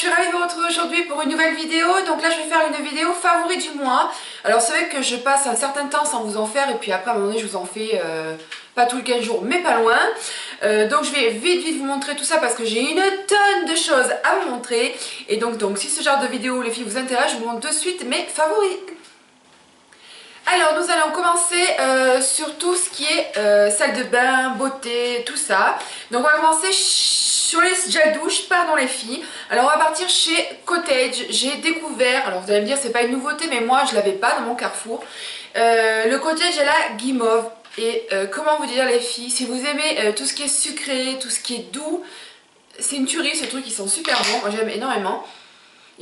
suis ravie de vous retrouver aujourd'hui pour une nouvelle vidéo. Donc là je vais faire une vidéo favori du mois. Alors c'est vrai que je passe un certain temps sans vous en faire et puis après à un moment donné je vous en fais pas tous les 15 jours mais pas loin. Donc je vais vite vous montrer tout ça parce que j'ai une tonne de choses à vous montrer. Et donc si ce genre de vidéo les filles vous intéresse, je vous montre de suite mes favoris. Alors nous allons commencer sur tout ce qui est salle de bain, beauté, tout ça. Donc on va commencer sur les gels douche, pardon les filles. Alors on va partir chez Cottage. J'ai découvert, alors vous allez me dire c'est pas une nouveauté mais moi je l'avais pas dans mon Carrefour. Le Cottage est la guimauve. Et comment vous dire les filles, si vous aimez tout ce qui est sucré, tout ce qui est doux, c'est une tuerie ce truc, ils sont super bons, moi j'aime énormément.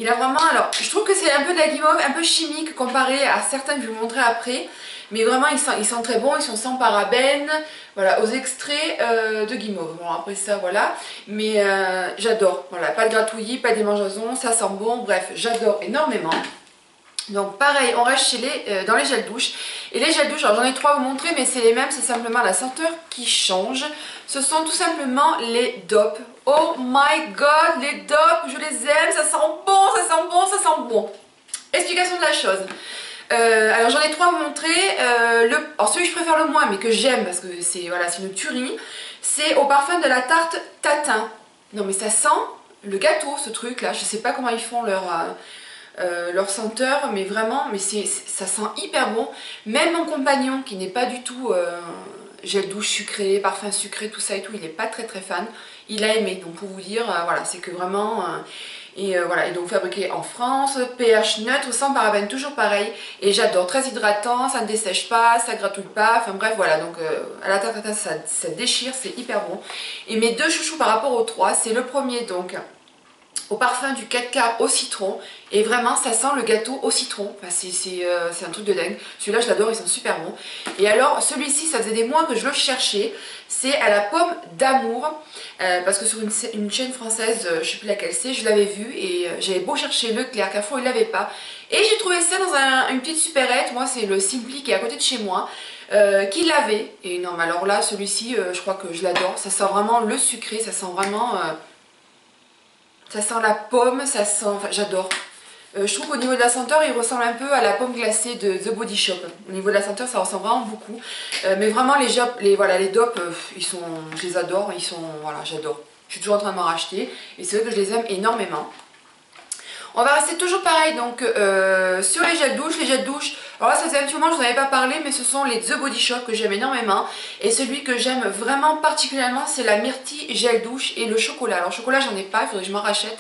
Il a vraiment, alors je trouve que c'est un peu de la guimauve, un peu chimique comparé à certains que je vais vous montrer après. Mais vraiment ils sont très bons, ils sont sans parabènes, voilà, aux extraits de guimauve. Bon après ça voilà, mais j'adore, voilà, pas de gratouillis, pas de démangeaisons, ça sent bon, bref, j'adore énormément. Donc pareil, on reste chez dans les gels douche. Et les gels douche, alors j'en ai trois à vous montrer, mais c'est les mêmes, c'est simplement la senteur qui change. Ce sont tout simplement les DOP. Oh my god, les DOP, je les aime, ça sent bon, ça sent bon, ça sent bon. Explication de la chose. Alors j'en ai trois à vous montrer. Alors celui que je préfère le moins, mais que j'aime parce que c'est voilà, une tuerie, c'est au parfum de la tarte tatin. Non mais ça sent le gâteau ce truc là, je sais pas comment ils font leur senteur, mais vraiment, mais ça sent hyper bon. Même mon compagnon qui n'est pas du tout gel douche sucré, parfum sucré, tout ça et tout, il n'est pas très fan. Il a aimé, donc pour vous dire, voilà, c'est que vraiment... voilà, et donc fabriqué en France, pH neutre, sans parabènes, toujours pareil. Et j'adore, très hydratant, ça ne dessèche pas, ça gratouille pas, enfin bref, voilà. Donc à la tarte ça déchire, c'est hyper bon. Et mes deux chouchous par rapport aux trois, c'est le premier donc au parfum du 4K au citron, et vraiment ça sent le gâteau au citron, enfin, c'est un truc de dingue. Celui-là je l'adore, ils sont super bons. Et alors celui-ci, ça faisait des mois que je le cherchais, c'est à la pomme d'amour, parce que sur une chaîne française, je sais plus laquelle c'est, je l'avais vu et j'avais beau chercher Leclerc, Carrefour il l'avait pas, et j'ai trouvé ça dans une petite supérette. Moi c'est le Simply qui est à côté de chez moi, qui l'avait, et non mais alors là celui-ci je crois que je l'adore, ça sent vraiment le sucré, ça sent vraiment... ça sent la pomme, ça sent... Enfin, j'adore. Je trouve qu'au niveau de la senteur, il ressemble un peu à la pomme glacée de The Body Shop. Au niveau de la senteur, ça ressemble vraiment beaucoup. Mais vraiment, les DOP, je les adore. Ils sont... Voilà, j'adore. Je suis toujours en train de m'en racheter. Et c'est vrai que je les aime énormément. On va rester toujours pareil, donc sur les gels douche. Les gels douche, alors là ça faisait un petit moment que je n'en avais pas parlé, mais ce sont les The Body Shop que j'aime énormément. Et celui que j'aime vraiment particulièrement, c'est la myrtille gel douche et le chocolat. Alors chocolat j'en ai pas, il faudrait que je m'en rachète.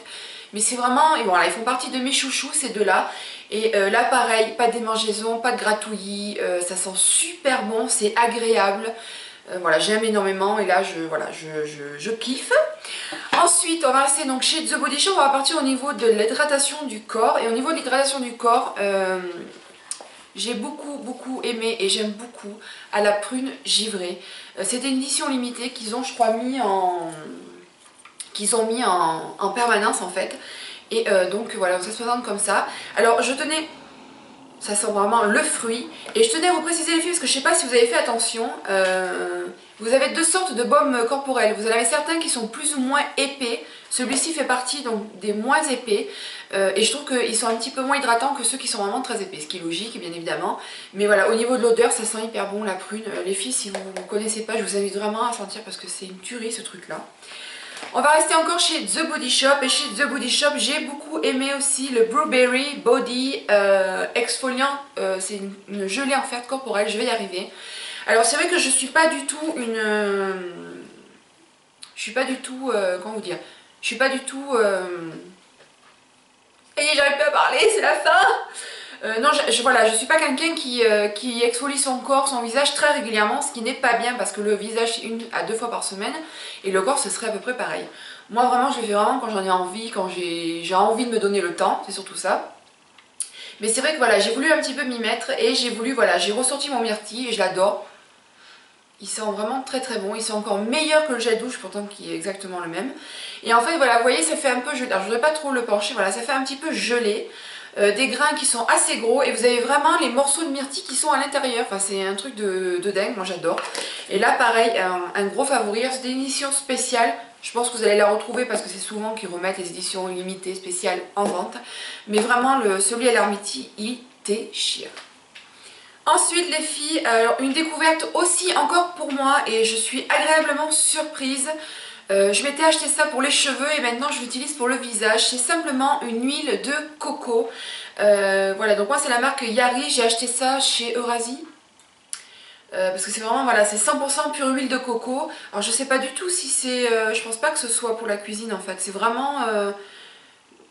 Mais c'est vraiment, et voilà, ils font partie de mes chouchous ces deux-là. Et là pareil, pas de démangeaisons, pas de gratouillis, ça sent super bon, c'est agréable. Voilà, j'aime énormément et là je kiffe. Ensuite on va rester donc chez The Body Shop, on va partir au niveau de l'hydratation du corps. Et au niveau de l'hydratation du corps, j'ai beaucoup aimé et j'aime beaucoup à la prune givrée. C'était une édition limitée qu'ils ont je crois mis en permanence en fait. Et donc voilà, ça se présente comme ça. Alors je tenais... Ça sent vraiment le fruit. Et je tenais à vous préciser les filles, parce que je ne sais pas si vous avez fait attention, vous avez deux sortes de baumes corporels. Vous en avez certains qui sont plus ou moins épais. Celui-ci fait partie donc des moins épais. Et je trouve qu'ils sont un petit peu moins hydratants que ceux qui sont vraiment très épais. Ce qui est logique bien évidemment. Mais voilà, au niveau de l'odeur, ça sent hyper bon la prune. Les filles, si vous ne connaissez pas, je vous invite vraiment à sentir parce que c'est une tuerie ce truc là. On va rester encore chez The Body Shop, et chez The Body Shop j'ai beaucoup aimé aussi le Blueberry Body exfoliant, c'est une gelée en fait corporelle, je vais y arriver. Alors c'est vrai que je suis pas du tout comment vous dire, je suis pas du tout, et j'arrive pas à parler, c'est la fin. Non, voilà, je suis pas quelqu'un qui exfolie son corps, son visage très régulièrement, ce qui n'est pas bien parce que le visage c'est 1 à 2 fois par semaine et le corps ce serait à peu près pareil. Moi vraiment je le fais vraiment quand j'en ai envie, quand j'ai envie de me donner le temps, c'est surtout ça. Mais c'est vrai que voilà, j'ai voulu un petit peu m'y mettre et j'ai voulu, voilà, j'ai ressorti mon myrtille et je l'adore. Il sent vraiment très bon, il sent encore meilleur que le gel douche pourtant qui est exactement le même. Et en fait voilà, vous voyez ça fait un peu gelé, alors je ne voudrais pas trop le pencher, voilà, ça fait un petit peu gelé. des grains qui sont assez gros et vous avez vraiment les morceaux de myrtille qui sont à l'intérieur. Enfin c'est un truc de dingue, moi j'adore. Et là pareil, un gros favori, c'est une édition spéciale. Je pense que vous allez la retrouver parce que c'est souvent qu'ils remettent les éditions limitées, spéciales en vente. Mais vraiment celui à l'hermitie, il déchire. Ensuite les filles, alors une découverte aussi encore pour moi et je suis agréablement surprise. Je m'étais acheté ça pour les cheveux et maintenant je l'utilise pour le visage. C'est simplement une huile de coco. Voilà, donc moi c'est la marque Yari, j'ai acheté ça chez Eurasie. Parce que c'est vraiment, voilà, c'est 100% pure huile de coco. Alors je sais pas du tout si c'est, je pense pas que ce soit pour la cuisine en fait. C'est vraiment,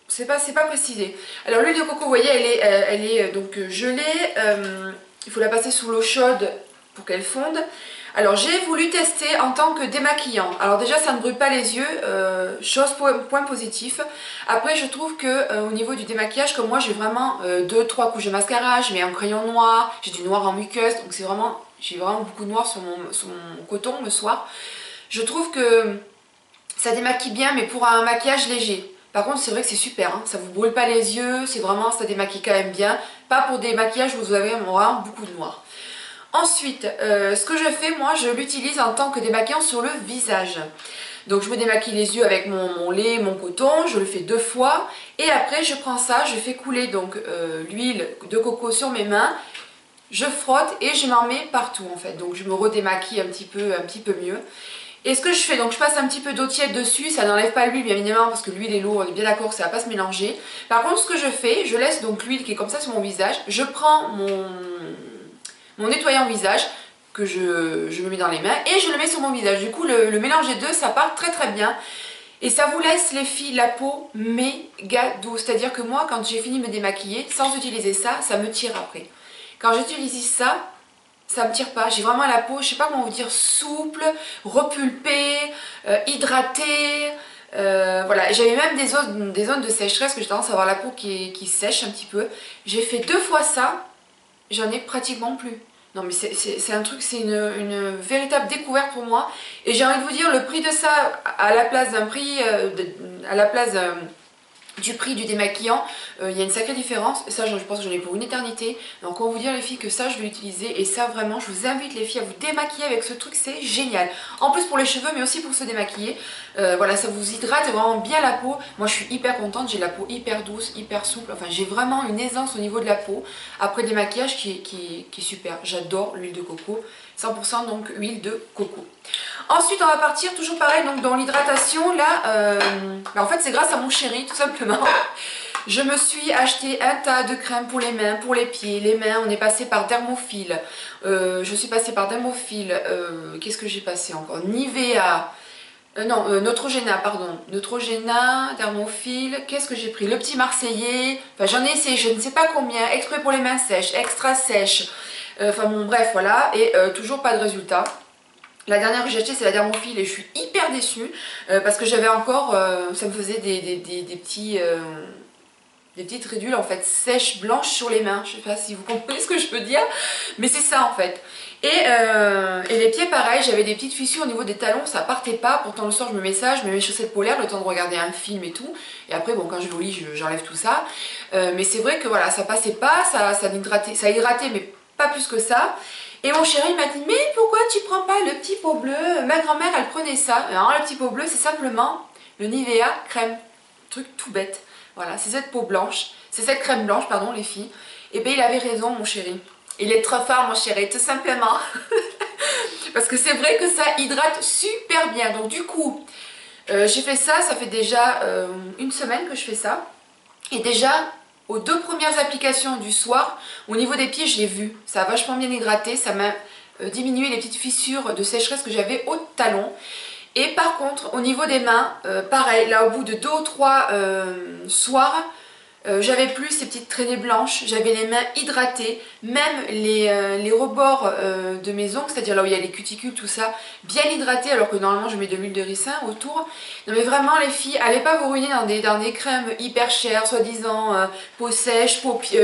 c'est pas précisé. Alors l'huile de coco, vous voyez, elle est donc gelée. Il faut la passer sous l'eau chaude pour qu'elle fonde. Alors j'ai voulu tester en tant que démaquillant. Alors déjà ça ne brûle pas les yeux, point positif. Après je trouve que au niveau du démaquillage, comme moi j'ai vraiment 2-3 couches de mascara, je mets un crayon noir, j'ai du noir en muqueuse, donc c'est vraiment, j'ai vraiment beaucoup de noir sur mon coton le soir. Je trouve que ça démaquille bien mais pour un maquillage léger. Par contre c'est vrai que c'est super, hein, ça vous brûle pas les yeux, c'est vraiment, ça démaquille quand même bien. Pas pour des maquillages où vous avez vraiment beaucoup de noir. Ensuite, ce que je fais, moi, je l'utilise en tant que démaquillant sur le visage. Donc je me démaquille les yeux avec mon lait, mon coton, je le fais 2 fois. Et après, je prends ça, je fais couler donc l'huile de coco sur mes mains. Je frotte et je m'en mets partout en fait. Donc je me redémaquille un petit peu mieux. Et ce que je fais, donc je passe un petit peu d'eau tiède dessus, ça n'enlève pas l'huile bien évidemment parce que l'huile est lourde, on est bien d'accord que ça ne va pas se mélanger. Par contre ce que je fais, je laisse donc l'huile qui est comme ça sur mon visage, je prends mon nettoyant visage que je me mets dans les mains et je le mets sur mon visage. Du coup le mélange des deux ça part très très bien et ça vous laisse les filles la peau méga douce. C'est à dire que moi quand j'ai fini de me démaquiller sans utiliser ça, ça me tire après. Quand j'utilise ça, ça me tire pas, j'ai vraiment la peau, je sais pas comment vous dire, souple, repulpée, hydratée. Voilà, j'avais même des zones de sécheresse que j'ai tendance à avoir la peau qui sèche un petit peu. J'ai fait 2 fois ça, j'en ai pratiquement plus. Non mais c'est un truc, c'est une véritable découverte pour moi. Et j'ai envie de vous dire, le prix de ça, à la place d'un prix, à la place du prix du démaquillant, il y a une sacrée différence. Ça, je pense que j'en ai pour une éternité. Donc, on va vous dire les filles que ça, je vais utiliser. Et ça, vraiment, je vous invite les filles à vous démaquiller avec ce truc, c'est génial. En plus pour les cheveux, mais aussi pour se démaquiller. Voilà, ça vous hydrate vraiment bien la peau. Moi, je suis hyper contente. J'ai la peau hyper douce, hyper souple. Enfin, j'ai vraiment une aisance au niveau de la peau. Après le démaquillage qui est super. J'adore l'huile de coco. 100% donc huile de coco. Ensuite on va partir toujours pareil donc dans l'hydratation là, en fait c'est grâce à mon chéri tout simplement. Je me suis acheté un tas de crèmes pour les mains, pour les pieds, les mains, on est passé par Dermophile, je suis passée par Dermophile, qu'est-ce que j'ai passé encore, Nivea, Neutrogena, pardon, Neutrogena, Dermophile, qu'est-ce que j'ai pris, le petit Marseillais, enfin j'en ai essayé je ne sais pas combien, exprès pour les mains sèches, extra sèches, enfin bon bref voilà, et toujours pas de résultat. La dernière que j'ai achetée c'est la Dermophile et je suis hyper déçue parce que j'avais encore, ça me faisait des petites ridules en fait sèches blanches sur les mains. Je sais pas si vous comprenez ce que je peux dire, mais c'est ça en fait. Et les pieds pareil, j'avais des petites fissures au niveau des talons, ça partait pas. Pourtant le soir je me mets ça, je me mets mes chaussettes polaires le temps de regarder un film et tout. Et après bon quand je vais au lit j'enlève tout ça. Mais c'est vrai que voilà ça passait pas, ça hydratait mais pas plus que ça. Et mon chéri m'a dit mais pourquoi tu prends pas le petit pot bleu? Ma grand-mère elle prenait ça. Alors le petit pot bleu c'est simplement le Nivea crème. Truc tout bête. Voilà, c'est cette peau blanche. C'est cette crème blanche, pardon les filles. Et bien il avait raison mon chéri. Il est trop fort mon chéri, tout simplement. Parce que c'est vrai que ça hydrate super bien. Donc du coup, j'ai fait ça, ça fait déjà une semaine que je fais ça. Et déjà, aux 2 premières applications du soir, au niveau des pieds, je l'ai vu. Ça a vachement bien hydraté, ça m'a diminué les petites fissures de sécheresse que j'avais au talon. Et par contre, au niveau des mains, pareil, là au bout de 2 ou 3 soirs, j'avais plus ces petites traînées blanches, j'avais les mains hydratées, même les rebords de mes ongles, c'est-à-dire là où il y a les cuticules, tout ça, bien hydratés, alors que normalement je mets de l'huile de ricin autour. Non mais vraiment les filles, allez pas vous ruiner dans des crèmes hyper chères, soi-disant peau sèche,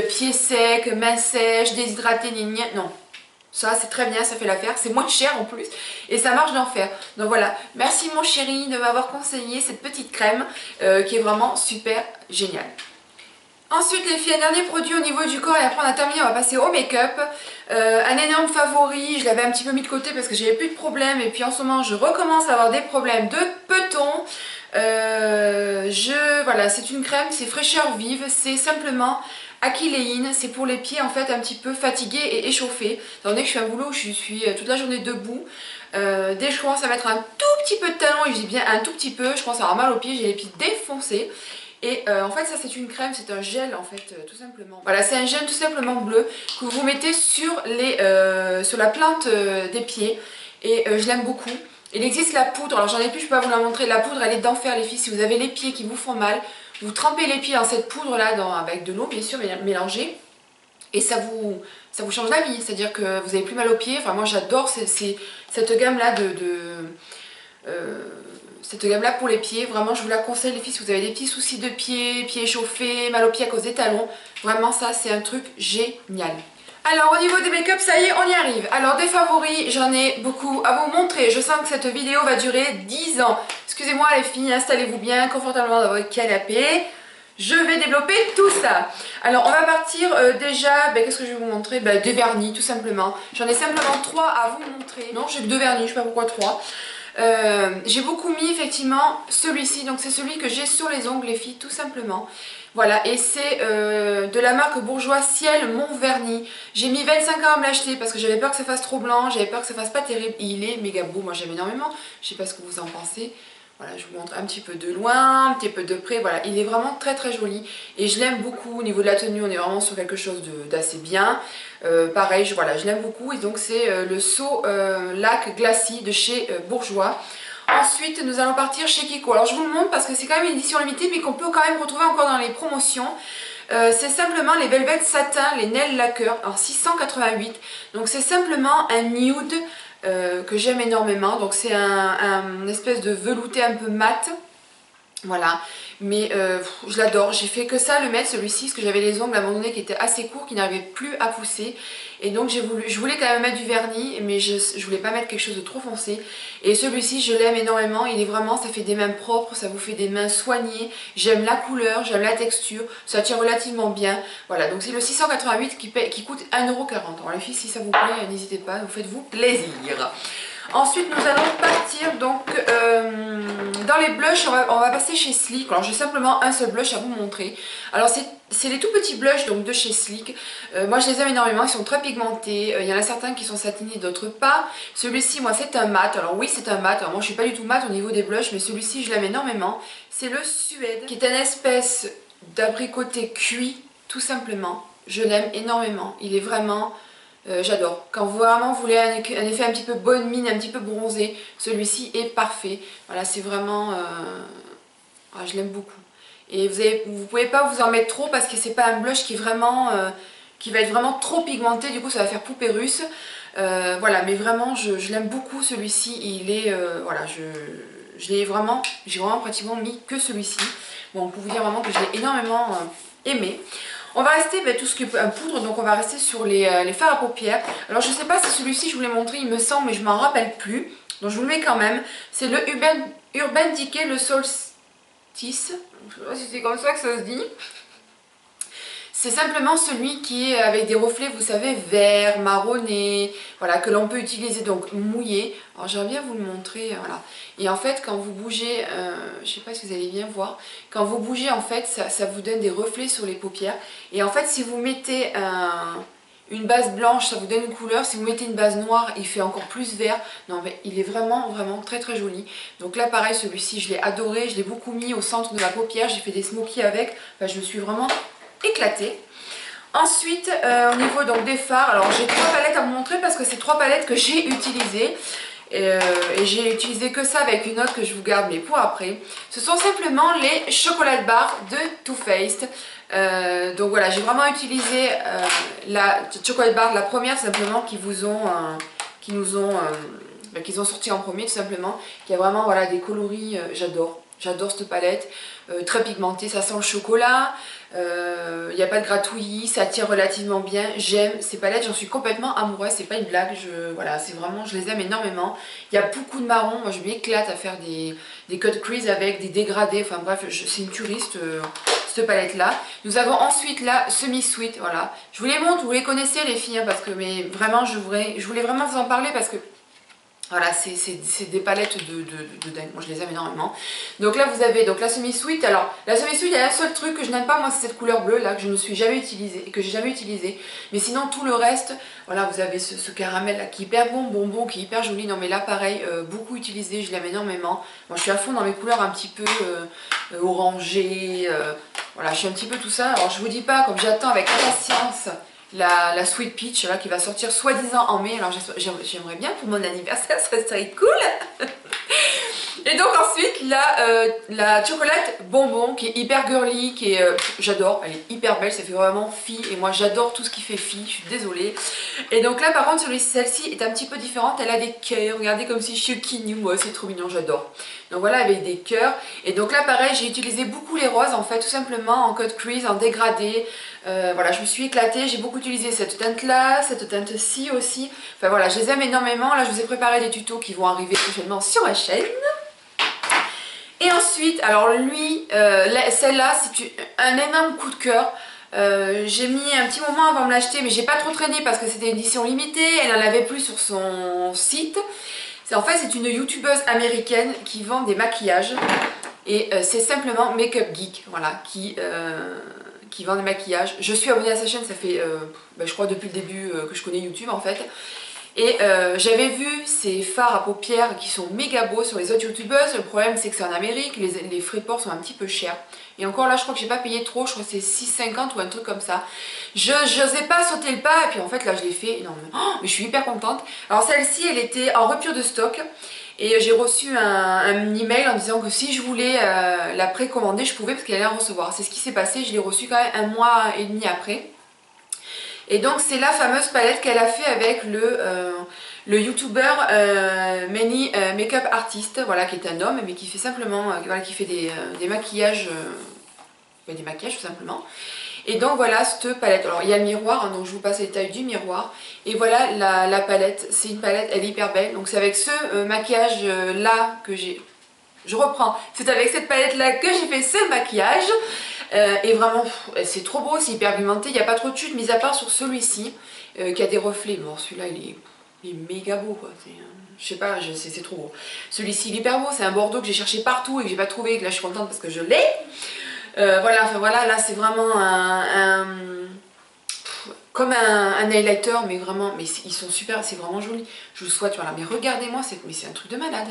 pieds secs, mains sèches, déshydratées, non. Ça c'est très bien, ça fait l'affaire, c'est moins cher en plus et ça marche d'enfer. Donc voilà, merci mon chéri de m'avoir conseillé cette petite crème qui est vraiment super géniale. Ensuite les filles, un dernier produit au niveau du corps et après on a terminé, on va passer au make-up. Un énorme favori, je l'avais un petit peu mis de côté parce que j'avais plus de problèmes et puis en ce moment je recommence à avoir des problèmes de petons. Voilà, c'est une crème, c'est fraîcheur vive, c'est simplement Aquileine, c'est pour les pieds en fait un petit peu fatigués et échauffés. Étant donné que je fais un boulot où je suis toute la journée debout, dès que je commence à mettre un tout petit peu de talon, et je dis bien un tout petit peu, je commence à avoir mal aux pieds, j'ai les pieds défoncés. Et en fait ça c'est une crème, c'est un gel en fait tout simplement. Voilà, c'est un gel tout simplement bleu que vous mettez sur la plante des pieds et je l'aime beaucoup. Il existe la poudre, alors j'en ai plus, je peux pas vous la montrer, la poudre elle est d'enfer les filles, si vous avez les pieds qui vous font mal, vous trempez les pieds dans cette poudre là avec de l'eau bien sûr mélangée et ça vous change la vie, c'est-à-dire que vous avez plus mal aux pieds. Enfin moi j'adore cette gamme là cette gamme là pour les pieds, vraiment je vous la conseille les filles si vous avez des petits soucis de pieds échauffés, mal aux pieds à cause des talons, vraiment ça c'est un truc génial. Alors au niveau des make-up, ça y est, on y arrive. Alors des favoris, j'en ai beaucoup à vous montrer. Je sens que cette vidéo va durer 10 ans. Excusez-moi les filles, installez-vous bien confortablement dans votre canapé. Je vais développer tout ça. Alors on va partir déjà, qu'est-ce que je vais vous montrer? Des vernis tout simplement. J'en ai simplement 3 à vous montrer. Non, j'ai que 2 vernis, je sais pas pourquoi 3. J'ai beaucoup mis effectivement celui-ci, donc c'est celui que j'ai sur les ongles les filles tout simplement. Voilà, et c'est de la marque Bourjois Ciel Mon Vernis. J'ai mis 25 ans à me l'acheter parce que j'avais peur que ça fasse trop blanc, j'avais peur que ça fasse pas terrible. Et il est méga beau, moi j'aime énormément. Je sais pas ce que vous en pensez. Voilà, je vous montre un petit peu de loin, un petit peu de près. Voilà, il est vraiment très très joli et je l'aime beaucoup. Au niveau de la tenue, on est vraiment sur quelque chose d'assez bien. Pareil, voilà, je l'aime beaucoup et donc c'est le seau lac glacis de chez Bourjois. Ensuite, nous allons partir chez Kiko. Alors, je vous le montre parce que c'est quand même une édition limitée, mais qu'on peut quand même retrouver encore dans les promotions. C'est simplement les Velvet Satin, les Nail Lacquer, en 688. Donc, c'est simplement un nude que j'aime énormément. Donc, c'est un espèce de velouté un peu mat. Voilà, mais je l'adore, j'ai fait que ça le mettre celui-ci parce que j'avais les ongles à un moment donné qui étaient assez courts, qui n'arrivaient plus à pousser et donc je voulais quand même mettre du vernis mais je voulais pas mettre quelque chose de trop foncé et celui-ci je l'aime énormément, il est vraiment, ça fait des mains propres, ça vous fait des mains soignées, j'aime la couleur, j'aime la texture, ça tient relativement bien, voilà donc c'est le 688 qui coûte 1,40 €. Alors les filles si ça vous plaît n'hésitez pas, vous faites-vous plaisir. Ensuite nous allons partir donc dans les blushs, on va passer chez Sleek. Alors j'ai simplement un seul blush à vous montrer. Alors c'est les tout petits blushs donc de chez Sleek. Moi je les aime énormément, ils sont très pigmentés. Il y en a certains qui sont satinés, d'autres pas. Celui-ci moi c'est un mat, alors oui c'est un mat. Alors moi je suis pas du tout mat au niveau des blushs mais celui-ci je l'aime énormément. C'est le Suède qui est une espèce d'abricoté cuit tout simplement. Je l'aime énormément, il est vraiment... j'adore. Quand vous vraiment voulez un effet un petit peu bonne mine, un petit peu bronzé, celui-ci est parfait. Voilà, c'est vraiment... je l'aime beaucoup. Et vous pouvez pas vous en mettre trop parce que c'est pas un blush qui est vraiment... qui va être vraiment trop pigmenté, du coup ça va faire poupée russe. Voilà, mais vraiment je l'aime beaucoup celui-ci. Il est... voilà, j'ai vraiment pratiquement mis que celui-ci. Bon, pour vous dire vraiment que je l'ai énormément aimé. On va rester tout ce qui est poudre, donc on va rester sur les fards à paupières. Alors je sais pas si celui-ci je vous l'ai montré, il me semble, mais je m'en rappelle plus. Donc je vous le mets quand même. C'est le Urban Decay, le Solstice. Je sais pas si c'est comme ça que ça se dit. C'est simplement celui qui est avec des reflets, vous savez, vert, marronné, voilà, que l'on peut utiliser donc mouillé. Alors j'aimerais bien vous le montrer, voilà. Et en fait, quand vous bougez, je sais pas si vous allez bien voir, quand vous bougez, en fait, ça vous donne des reflets sur les paupières. Et en fait, si vous mettez une base blanche, ça vous donne une couleur. Si vous mettez une base noire, il fait encore plus vert. Non, mais il est vraiment, vraiment très, très joli. Donc là, pareil, celui-ci, je l'ai adoré. Je l'ai beaucoup mis au centre de ma paupière. J'ai fait des smokies avec. Enfin, je me suis vraiment... éclaté. Ensuite au niveau donc des fards, alors j'ai 3 palettes à vous montrer parce que c'est 3 palettes que j'ai utilisées et j'ai utilisé que ça avec une autre que je vous garde mais pour après. Ce sont simplement les chocolat bar de Too Faced. Donc voilà, j'ai vraiment utilisé la chocolat bar, la première simplement qu'ils ont sorti en premier tout simplement, qui a vraiment voilà des coloris, j'adore cette palette, très pigmentée, ça sent le chocolat, il n'y a pas de gratouillis, ça tire relativement bien, j'aime ces palettes, j'en suis complètement amoureuse, c'est pas une blague, voilà, c'est vraiment, je les aime énormément. Il y a beaucoup de marron, moi je m'éclate à faire des cut crease avec des dégradés, enfin bref, c'est une turiste, cette palette là. Nous avons ensuite la semi-sweet, voilà. Je vous les montre, vous les connaissez les filles, hein, parce que mais vraiment je voulais vraiment vous en parler parce que voilà, c'est des palettes de dingue, moi je les aime énormément. Donc là vous avez donc la semi-sweet. Alors la semi-sweet, il y a un seul truc que je n'aime pas, moi c'est cette couleur bleue là que je ne suis jamais utilisée, que j'ai jamais utilisé. Mais sinon tout le reste, voilà, vous avez ce caramel là qui est hyper bonbon, qui est hyper joli. Non mais là pareil, beaucoup utilisé, je l'aime énormément. Moi je suis à fond dans mes couleurs un petit peu orangées, voilà, je suis un petit peu tout ça. Alors je vous dis pas, comme j'attends avec impatience la Sweet Peach là, qui va sortir soi-disant en mai. Alors j'aimerais bien pour mon anniversaire, ça serait cool. Et donc ensuite la chocolate bonbon qui est hyper girly, qui est j'adore, elle est hyper belle, ça fait vraiment fille et moi j'adore tout ce qui fait fille, je suis désolée. Et donc là par contre celle-ci est un petit peu différente, elle a des cœurs, regardez comme si Chukinu, moi c'est trop mignon, j'adore. Donc voilà, avec des cœurs. Et donc là pareil, j'ai utilisé beaucoup les roses en fait, tout simplement en cut crease, en dégradé. Voilà, je me suis éclatée, j'ai beaucoup utilisé cette teinte là, cette teinte-ci aussi. Enfin voilà, je les aime énormément. Là je vous ai préparé des tutos qui vont arriver prochainement sur ma chaîne. Et ensuite, alors lui, celle-là c'est un énorme coup de cœur. J'ai mis un petit moment avant de me l'acheter, mais j'ai pas trop traîné parce que c'était une édition limitée, elle n'en avait plus sur son site. En fait c'est une youtubeuse américaine qui vend des maquillages et c'est simplement Makeup Geek, voilà, qui vend des maquillages. Je suis abonnée à sa chaîne, ça fait je crois depuis le début que je connais YouTube en fait. Et j'avais vu ces fards à paupières qui sont méga beaux sur les autres youtubeuses. Le problème c'est que c'est en Amérique, les frais de port sont un petit peu chers. Et encore là je crois que j'ai pas payé trop, je crois que c'est 6,50 ou un truc comme ça. Je n'osais pas sauter le pas et puis en fait là je l'ai fait. Non, mais je suis hyper contente. Alors celle-ci elle était en rupture de stock. Et j'ai reçu un email en disant que si je voulais la précommander, je pouvais parce qu'elle allait en recevoir. C'est ce qui s'est passé, je l'ai reçue quand même un mois et demi après. Et donc c'est la fameuse palette qu'elle a fait avec le youtubeur Many Makeup Artist, voilà, qui est un homme mais qui fait simplement, voilà, qui fait des maquillages, des maquillages tout simplement. Et donc voilà cette palette, alors il y a le miroir, hein, donc je vous passe les tailles du miroir. Et voilà la palette, c'est une palette, elle est hyper belle. Donc c'est avec ce maquillage là que j'ai, je reprends, c'est avec cette palette là que j'ai fait ce maquillage. Et vraiment c'est trop beau, c'est hyper pigmenté, il n'y a pas trop de chute mis à part sur celui-ci qui a des reflets. Bon celui-là il est méga beau quoi, je sais pas, c'est trop beau. Celui-ci il est hyper beau, c'est un bordeaux que j'ai cherché partout et que j'ai pas trouvé, et que là je suis contente parce que je l'ai. Voilà, enfin voilà, là c'est vraiment comme un highlighter, mais vraiment, mais ils sont super, c'est vraiment joli. Je vous souhaite, voilà, mais regardez-moi, mais c'est un truc de malade.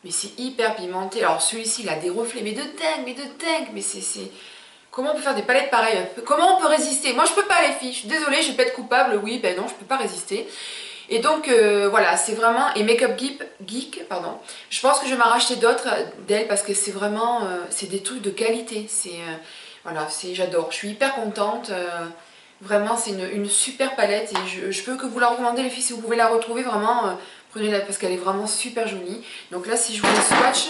Mais c'est hyper pigmenté. Alors celui-ci, il a des reflets, mais de dingue, mais c'est... Comment on peut faire des palettes pareilles? Comment on peut résister? Moi je peux pas les filles, je suis désolée, je vais pas être coupable, oui, ben non, je peux pas résister. Et donc voilà, c'est vraiment, et Makeup Geek, pardon, je pense que je vais m'en racheter d'autres d'elle parce que c'est vraiment, c'est des trucs de qualité, voilà, j'adore, je suis hyper contente, vraiment c'est une super palette et je peux que vous la recommander les filles, si vous pouvez la retrouver vraiment, prenez-la parce qu'elle est vraiment super jolie. Donc là si je vous les swatch,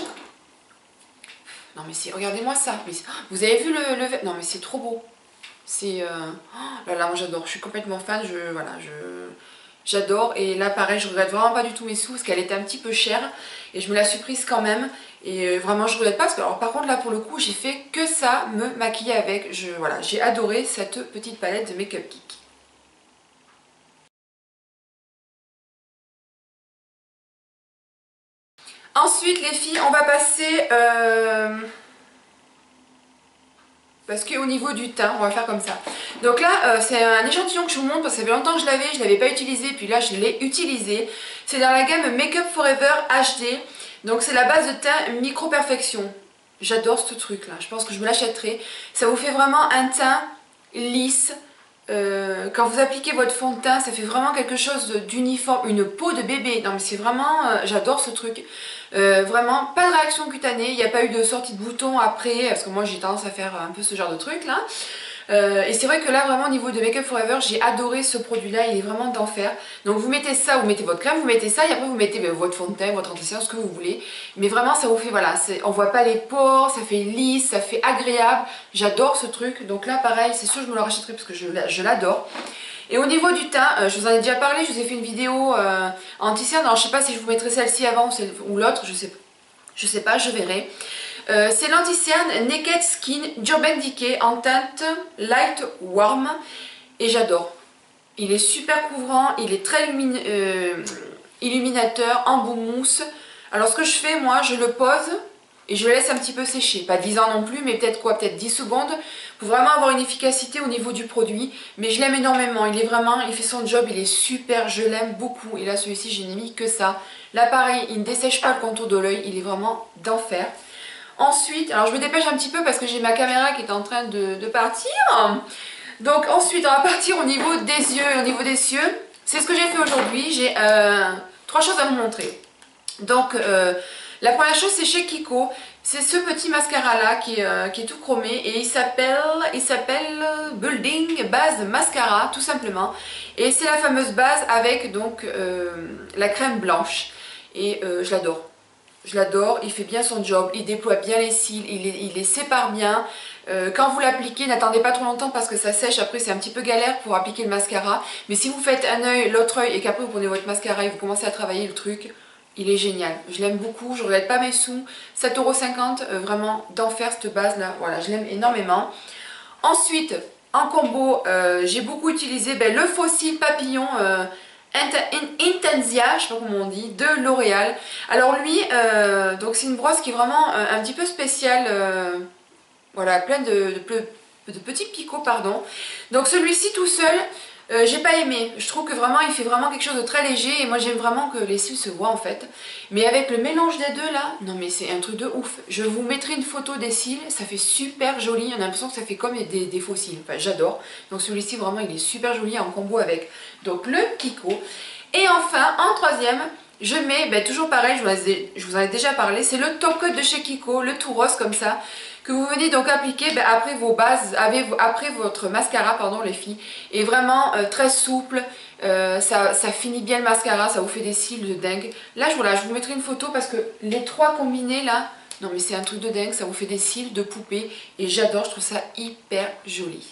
non mais regardez-moi ça, mais, vous avez vu le verre, non mais c'est trop beau, c'est, oh là là, moi j'adore, je suis complètement fan, voilà, j'adore. Et là pareil, je regrette vraiment pas du tout mes sous parce qu'elle était un petit peu chère et je me la suis prise quand même et vraiment je regrette pas parce que alors, par contre là pour le coup j'ai fait que ça, me maquiller avec. Voilà, j'ai adoré cette petite palette de Makeup Geek. Ensuite les filles, on va passer parce qu'au niveau du teint, on va faire comme ça. Donc là, c'est un échantillon que je vous montre parce que ça fait longtemps que je l'avais pas utilisé, puis là je l'ai utilisé. C'est dans la gamme Make Up Forever HD. Donc c'est la base de teint Micro Perfection. J'adore ce truc là, je pense que je me l'achèterai. Ça vous fait vraiment un teint lisse. Quand vous appliquez votre fond de teint, ça fait vraiment quelque chose d'uniforme, une peau de bébé. Non mais c'est vraiment, j'adore ce truc. Vraiment pas de réaction cutanée, il n'y a pas eu de sortie de bouton après, parce que moi j'ai tendance à faire un peu ce genre de truc là. Et c'est vrai que là vraiment au niveau de Make Up Forever, j'ai adoré ce produit là, il est vraiment d'enfer. Donc vous mettez ça, vous mettez votre crème, vous mettez ça et après vous mettez votre fond de teint, votre anti-cerne, ce que vous voulez. Mais vraiment ça vous fait, voilà, on voit pas les pores, ça fait lisse, ça fait agréable. J'adore ce truc, donc là pareil, c'est sûr je me le rachèterai parce que je l'adore. Et au niveau du teint, je vous en ai déjà parlé, je vous ai fait une vidéo anti-cerne, alors je sais pas si je vous mettrai celle-ci avant ou l'autre, je sais pas, je verrai. C'est l'anti-cerne Naked Skin d'Urban Decay en teinte Light Warm et j'adore. Il est super couvrant, il est très illuminateur, embout mousse. Alors ce que je fais moi, je le pose et je le laisse un petit peu sécher. Pas 10 ans non plus, mais peut-être quoi, peut-être 10 secondes pour vraiment avoir une efficacité au niveau du produit. Mais je l'aime énormément, il fait son job, il est super, je l'aime beaucoup. Et là celui-ci, je n'ai mis que ça. Là pareil, il ne dessèche pas le contour de l'œil, il est vraiment d'enfer. Ensuite, alors je me dépêche un petit peu parce que j'ai ma caméra qui est en train de partir. Donc ensuite, on va partir au niveau des yeux. Au niveau des cieux, c'est ce que j'ai fait aujourd'hui. J'ai 3 choses à vous montrer. Donc la première chose, c'est chez Kiko. C'est ce petit mascara là qui est tout chromé et il s'appelle Building Base Mascara tout simplement. Et c'est la fameuse base avec donc la crème blanche. Et je l'adore. Je l'adore, il fait bien son job, il déploie bien les cils, il les sépare bien. Quand vous l'appliquez, n'attendez pas trop longtemps parce que ça sèche, après c'est un petit peu galère pour appliquer le mascara. Mais si vous faites un œil, l'autre œil et qu'après vous prenez votre mascara et vous commencez à travailler le truc, il est génial. Je l'aime beaucoup, je ne regrette pas mes sous. 7,50 €, vraiment d'enfer cette base là, voilà, je l'aime énormément. Ensuite, en combo, j'ai beaucoup utilisé le Fossil Papillon Intensia, je sais pas comment on dit, de L'Oréal. Alors lui, donc c'est une brosse qui est vraiment un petit peu spéciale, voilà, plein de petits picots, pardon. Donc celui-ci tout seul, j'ai pas aimé. Je trouve que vraiment, il fait vraiment quelque chose de très léger et moi j'aime vraiment que les cils se voient en fait. Mais avec le mélange des deux là, non mais c'est un truc de ouf. Je vous mettrai une photo des cils, ça fait super joli. On a l'impression que ça fait comme des faux cils. Enfin, j'adore. Donc celui-ci vraiment, il est super joli en combo avec donc le Kiko. Et enfin, en troisième, je mets, toujours pareil, je vous en ai déjà parlé, c'est le top coat de chez Kiko, le tout rose comme ça, que vous venez donc appliquer après vos bases, après votre mascara, pardon les filles, et vraiment très souple, ça finit bien le mascara, ça vous fait des cils de dingue. Là, voilà, je vous mettrai une photo parce que les trois combinés là, non mais c'est un truc de dingue, ça vous fait des cils de poupée, et j'adore, je trouve ça hyper joli.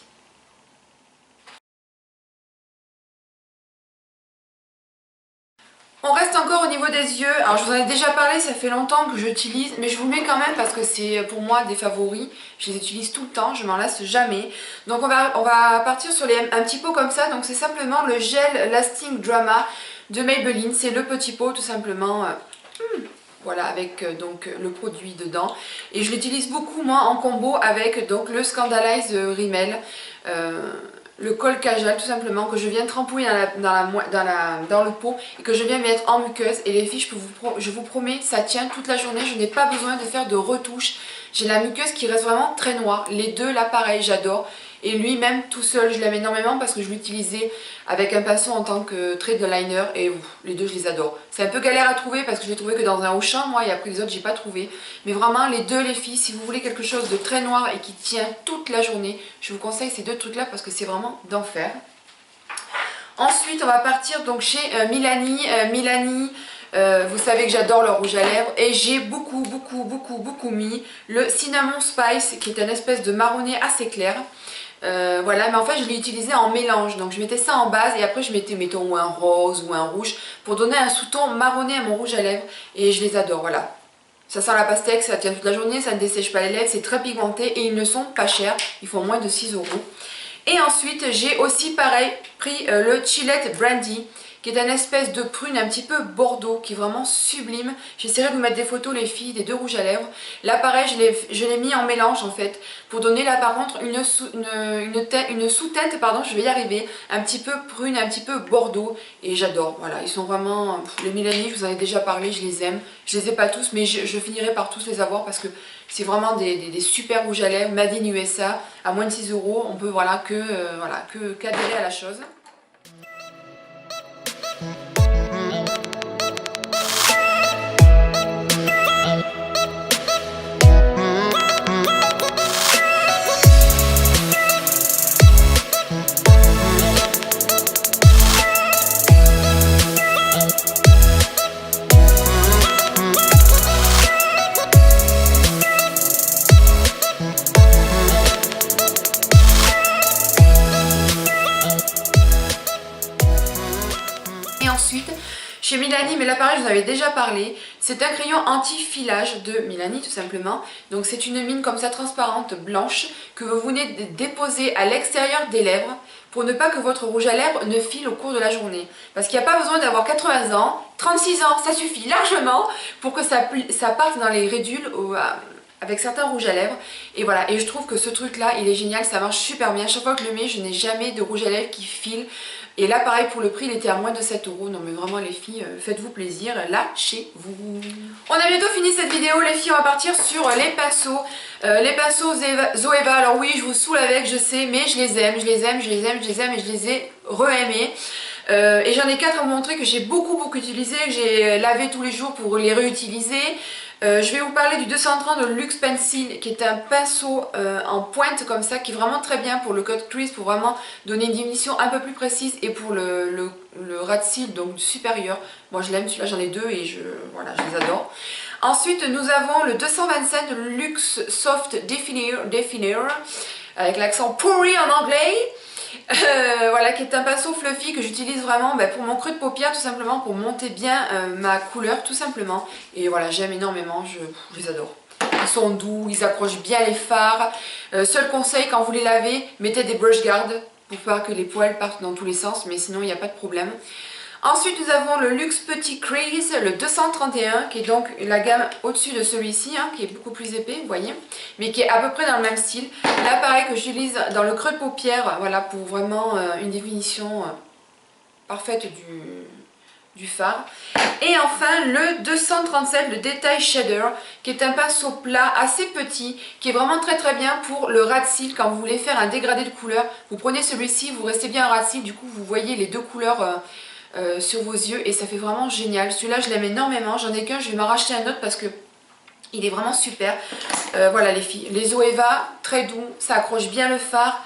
On reste encore au niveau des yeux. Alors je vous en ai déjà parlé, ça fait longtemps que j'utilise, mais je vous le mets quand même parce que c'est pour moi des favoris. Je les utilise tout le temps, je m'en lasse jamais. Donc on va partir sur un petit pot comme ça. Donc c'est simplement le gel Lasting Drama de Maybelline. C'est le petit pot tout simplement. Voilà, avec donc le produit dedans. Et je l'utilise beaucoup moi en combo avec donc le Scandalize Rimmel. Le col casual tout simplement que je viens trempouiller dans le pot et que je viens mettre en muqueuse. Et les filles, je vous promets, ça tient toute la journée. Je n'ai pas besoin de faire de retouches. J'ai la muqueuse qui reste vraiment très noire. Les deux là pareil, j'adore. Et lui même tout seul, je l'aime énormément parce que je l'utilisais avec un pinceau en tant que trait de liner. Et les deux, je les adore. C'est un peu galère à trouver parce que je l'ai trouvé que dans un Auchan moi, et après les autres, j'ai pas trouvé. Mais vraiment, les deux les filles, si vous voulez quelque chose de très noir et qui tient toute la journée, je vous conseille ces deux trucs là parce que c'est vraiment d'enfer. Ensuite, on va partir donc chez Milani. Vous savez que j'adore le rouge à lèvres et j'ai beaucoup mis le Cinnamon Spice qui est une espèce de marronné assez clair. Voilà, mais en fait je l'ai utilisé en mélange, donc je mettais ça en base et après je mettais, mettons, un rose ou un rouge pour donner un sous-ton marronné à mon rouge à lèvres et je les adore, voilà. Ça sent la pastèque, ça tient toute la journée, ça ne dessèche pas les lèvres, c'est très pigmenté et ils ne sont pas chers, ils font moins de 6 €. Et ensuite j'ai aussi pareil pris le Chillette Brandy qui est une espèce de prune un petit peu bordeaux qui est vraiment sublime. J'essaierai de vous mettre des photos les filles des deux rouges à lèvres. Là pareil je l'ai mis en mélange en fait pour donner là par contre une sous-teinte, pardon, je vais y arriver, un petit peu prune, un petit peu bordeaux et j'adore. Voilà, ils sont vraiment, les Milani, je vous en ai déjà parlé, je les aime. Je les ai pas tous mais je finirai par tous les avoir parce que c'est vraiment des super rouges à lèvres made in USA à moins de 6 €. On peut qu'adhérer à la chose. Chez Milani, mais là pareil je vous en avais déjà parlé, C'est un crayon anti-filage de Milani tout simplement. Donc c'est une mine comme ça transparente, blanche, que vous venez de déposer à l'extérieur des lèvres pour ne pas que votre rouge à lèvres ne file au cours de la journée. Parce qu'il n'y a pas besoin d'avoir 80 ans, 36 ans, ça suffit largement pour que ça parte dans les ridules avec certains rouges à lèvres. Et voilà, et je trouve que ce truc là il est génial, ça marche super bien. Chaque fois que je le mets, je n'ai jamais de rouge à lèvres qui file. Et là pareil, pour le prix il était à moins de 7 €. Non mais vraiment les filles, faites-vous plaisir, lâchez-vous. On a bientôt fini cette vidéo les filles, on va partir sur les pinceaux. Les pinceaux Zoeva, alors oui je vous saoule avec, je sais, mais je les aime, je les aime, je les aime, je les aime et je les ai re-aimés. Et j'en ai 4 à vous montrer que j'ai beaucoup utilisé, que j'ai lavé tous les jours pour les réutiliser. Je vais vous parler du 230 de Luxe Pencil qui est un pinceau en pointe comme ça qui est vraiment très bien pour le cut crease, pour vraiment donner une définition un peu plus précise, et pour le ras de cils donc du supérieur. Moi je l'aime, celui-là j'en ai 2 et voilà, je les adore. Ensuite nous avons le 225 de Luxe Soft Definer avec l'accent pourri en anglais. Voilà, qui est un pinceau fluffy que j'utilise vraiment pour mon creux de paupière, tout simplement pour monter bien ma couleur tout simplement. Et voilà, j'aime énormément, je les adore. Ils sont doux, ils accrochent bien les fards. Seul conseil, quand vous les lavez, mettez des brush guards pour pas que les poils partent dans tous les sens, mais sinon il n'y a pas de problème. Ensuite nous avons le Luxe Petit Crease, le 231, qui est donc la gamme au-dessus de celui-ci, qui est beaucoup plus épais, vous voyez, mais qui est à peu près dans le même style. Là pareil, que j'utilise dans le creux de paupière, voilà, pour vraiment une définition parfaite du fard. Et enfin le 237, le Detail Shader, qui est un pinceau plat assez petit, qui est vraiment très bien pour le ras de cils. Quand vous voulez faire un dégradé de couleur, vous prenez celui-ci, vous restez bien en ras de cils, du coup vous voyez les deux couleurs sur vos yeux et ça fait vraiment génial. Celui-là je l'aime énormément, j'en ai qu'un, je vais m'en racheter un autre parce que il est vraiment super. Voilà les filles, les Zoeva, très doux, ça accroche bien le fard,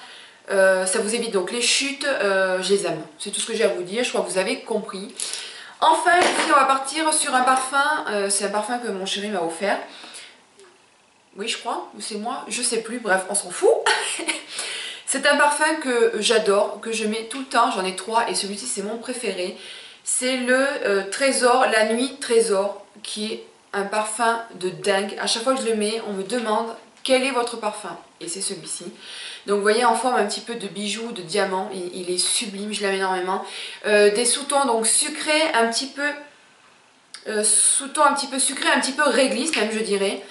ça vous évite donc les chutes, je les aime. C'est tout ce que j'ai à vous dire, je crois que vous avez compris. Enfin les filles, on va partir sur un parfum, c'est un parfum que mon chéri m'a offert. Oui je crois, ou c'est moi, je sais plus, bref on s'en fout. C'est un parfum que j'adore, que je mets tout le temps, j'en ai 3 et celui-ci c'est mon préféré. C'est le Trésor, la nuit Trésor, qui est un parfum de dingue. À chaque fois que je le mets, on me demande quel est votre parfum, et c'est celui-ci. Donc vous voyez, en forme un petit peu de bijoux, de diamants, il est sublime, je l'aime énormément. Des sous-tons donc sucrés, un petit peu sous-ton un petit peu sucré, un petit peu réglisse même je dirais.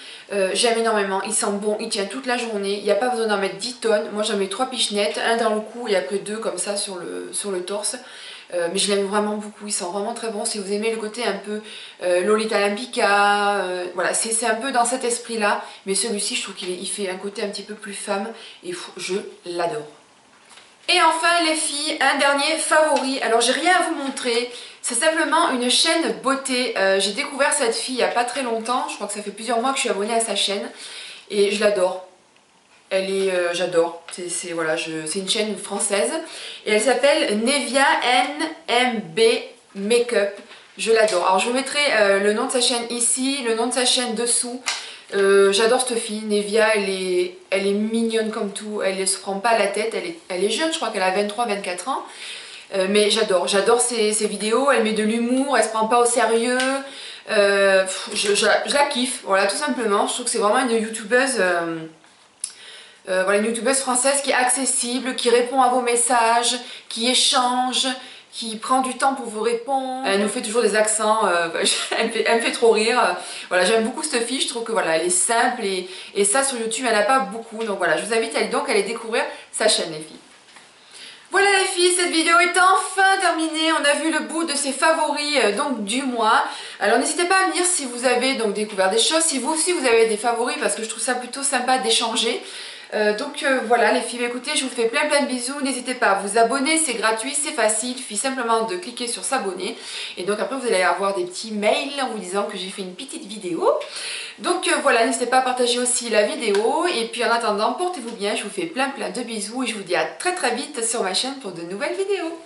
J'aime énormément, il sent bon, il tient toute la journée, il n'y a pas besoin d'en mettre 10 tonnes. Moi j'en mets 3 pichenettes, un dans le cou et après 2 comme ça sur le torse. Mais je l'aime vraiment beaucoup, il sent vraiment très bon. Si vous aimez le côté un peu Lolita Olympica, voilà, c'est un peu dans cet esprit là. Mais celui-ci je trouve qu'il fait un côté un petit peu plus femme et je l'adore. Et enfin les filles, un dernier favori. Alors j'ai rien à vous montrer, c'est simplement une chaîne beauté. J'ai découvert cette fille il n'y a pas très longtemps, je crois que ça fait plusieurs mois que je suis abonnée à sa chaîne. Et je l'adore. Elle est, j'adore, voilà, c'est une chaîne française. Et elle s'appelle Nevia NMB Makeup. Je l'adore. Alors je vous mettrai le nom de sa chaîne ici, le nom de sa chaîne dessous. J'adore cette fille, Nevia, elle est mignonne comme tout, elle ne se prend pas la tête, elle est jeune, je crois qu'elle a 23-24 ans. Mais j'adore ses vidéos, elle met de l'humour, elle se prend pas au sérieux. Je la kiffe, voilà, tout simplement. Je trouve que c'est vraiment une youtubeuse, voilà, une youtubeuse française qui est accessible, qui répond à vos messages, qui échange, qui prend du temps pour vous répondre. Elle nous fait toujours des accents, elle me fait trop rire. Voilà, j'aime beaucoup cette fille, je trouve que voilà, elle est simple et ça sur YouTube elle n'a pas beaucoup. Donc voilà, je vous invite donc à aller découvrir sa chaîne les filles. Voilà les filles, cette vidéo est enfin terminée. On a vu le bout de ces favoris donc du mois. Alors n'hésitez pas à me dire si vous avez donc découvert des choses, si vous aussi vous avez des favoris, parce que je trouve ça plutôt sympa d'échanger. Voilà les filles, écoutez, je vous fais plein de bisous. N'hésitez pas à vous abonner, c'est gratuit, c'est facile, il suffit simplement de cliquer sur s'abonner. Et donc après vous allez avoir des petits mails en vous disant que j'ai fait une petite vidéo. Donc voilà, n'hésitez pas à partager aussi la vidéo. Et puis en attendant, portez-vous bien, je vous fais plein de bisous et je vous dis à très vite sur ma chaîne pour de nouvelles vidéos.